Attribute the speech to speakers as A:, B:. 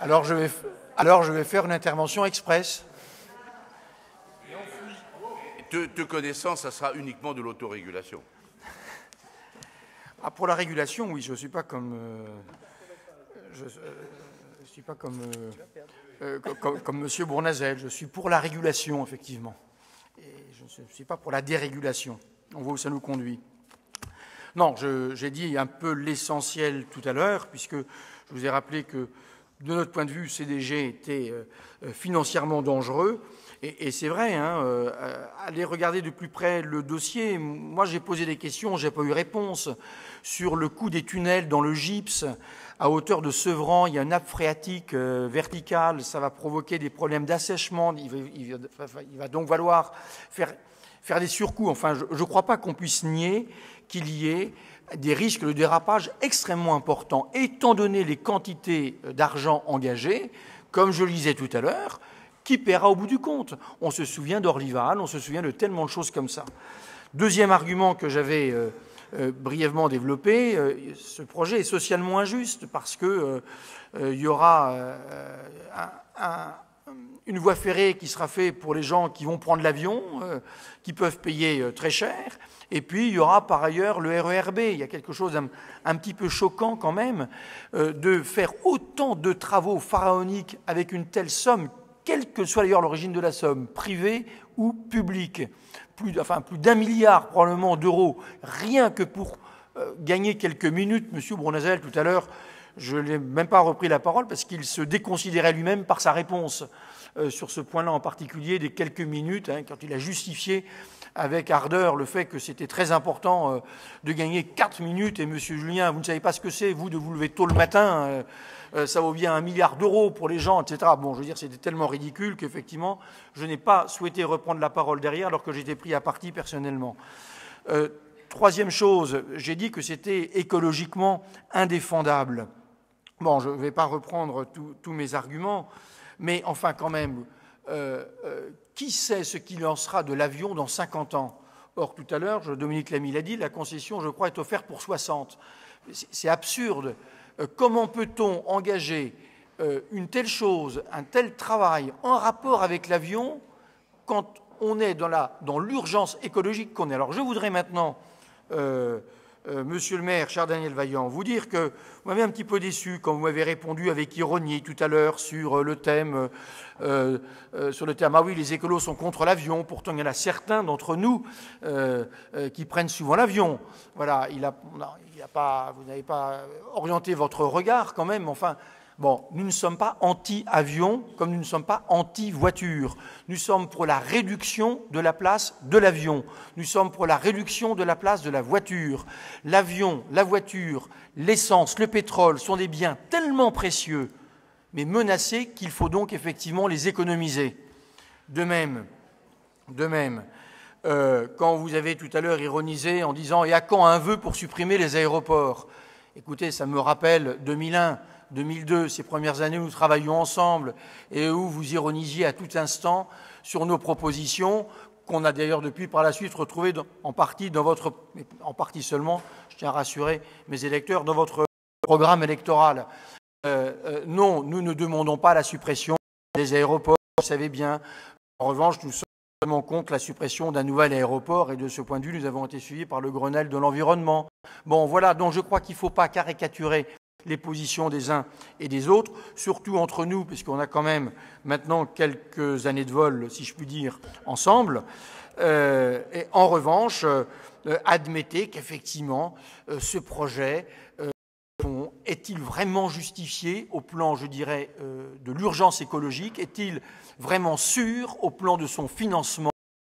A: Alors je vais faire une intervention express.
B: Te connaissant, ça sera uniquement de l'autorégulation.
A: Ah, pour la régulation, oui, je ne suis pas comme... comme M. Bournazel. Je suis pour la régulation, effectivement. Et je ne suis pas pour la dérégulation. On voit où ça nous conduit. Non, j'ai dit un peu l'essentiel tout à l'heure, puisque je vous ai rappelé que, de notre point de vue, CDG était financièrement dangereux. Et c'est vrai, allez regarder de plus près le dossier. Moi, j'ai posé des questions, je n'ai pas eu réponse. Sur le coût des tunnels dans le gypse, à hauteur de Sevran, il y a une nappe phréatique verticale, ça va provoquer des problèmes d'assèchement. Il va donc falloir faire des surcoûts. Enfin, je ne crois pas qu'on puisse nier qu'il y ait des risques de dérapage extrêmement importants, étant donné les quantités d'argent engagées, comme je le disais tout à l'heure. Qui paiera au bout du compte? On se souvient d'Orlyval, on se souvient de tellement de choses comme ça. Deuxième argument que j'avais brièvement développé, ce projet est socialement injuste parce que il y aura une voie ferrée qui sera faite pour les gens qui vont prendre l'avion, qui peuvent payer très cher. Et puis, il y aura par ailleurs le RER B. Il y a quelque chose un petit peu choquant quand même de faire autant de travaux pharaoniques avec une telle somme, quelle que soit d'ailleurs l'origine de la somme, privée ou publique, plus d'1 milliard probablement d'euros, rien que pour gagner quelques minutes. Monsieur Bournazel, tout à l'heure, je n'ai même pas repris la parole parce qu'il se déconsidérait lui-même par sa réponse sur ce point-là en particulier, des quelques minutes, quand il a justifié avec ardeur le fait que c'était très important de gagner 4 minutes. Et monsieur Julien, vous ne savez pas ce que c'est, vous, de vous lever tôt le matin, ça vaut bien 1 milliard d'euros pour les gens, etc. Bon, je veux dire, c'était tellement ridicule qu'effectivement, je n'ai pas souhaité reprendre la parole derrière alors que j'étais pris à partie personnellement. Troisième chose, j'ai dit que c'était écologiquement indéfendable. Bon, je ne vais pas reprendre tous mes arguments, mais enfin quand même, qui sait ce qu'il en sera de l'avion dans 50 ans? Or, tout à l'heure, Dominique Lamy l'a dit, la concession, je crois, est offerte pour 60. C'est absurde. Comment peut-on engager une telle chose, un tel travail en rapport avec l'avion quand on est dans l'urgence écologique qu'on est? Alors, je voudrais maintenant, Monsieur le maire, cher Daniel Vaillant, vous dire que vous m'avez un petit peu déçu quand vous m'avez répondu avec ironie tout à l'heure sur le thème ah oui, les écolos sont contre l'avion, pourtant il y en a certains d'entre nous qui prennent souvent l'avion. Voilà, vous n'avez pas orienté votre regard quand même, enfin. Bon, nous ne sommes pas anti-avion comme nous ne sommes pas anti-voiture. Nous sommes pour la réduction de la place de l'avion. Nous sommes pour la réduction de la place de la voiture. L'avion, la voiture, l'essence, le pétrole sont des biens tellement précieux, mais menacés, qu'il faut donc effectivement les économiser. De même, quand vous avez tout à l'heure ironisé en disant « Et à quand un vœu pour supprimer les aéroports ?» Écoutez, ça me rappelle 2001. 2002, ces premières années où nous travaillions ensemble et où vous ironisiez à tout instant sur nos propositions, qu'on a d'ailleurs depuis par la suite retrouvées en partie seulement, je tiens à rassurer mes électeurs, dans votre programme électoral. Non, nous ne demandons pas la suppression des aéroports, vous savez bien. En revanche, nous sommes contre la suppression d'un nouvel aéroport et de ce point de vue, nous avons été suivis par le Grenelle de l'environnement. Bon, voilà, donc je crois qu'il ne faut pas caricaturer les positions des uns et des autres, surtout entre nous, puisqu'on a quand même maintenant quelques années de vol, si je puis dire, ensemble. Et en revanche, admettez qu'effectivement, ce projet est-il vraiment justifié au plan, je dirais, de l'urgence écologique? Est-il vraiment sûr au plan de son financement?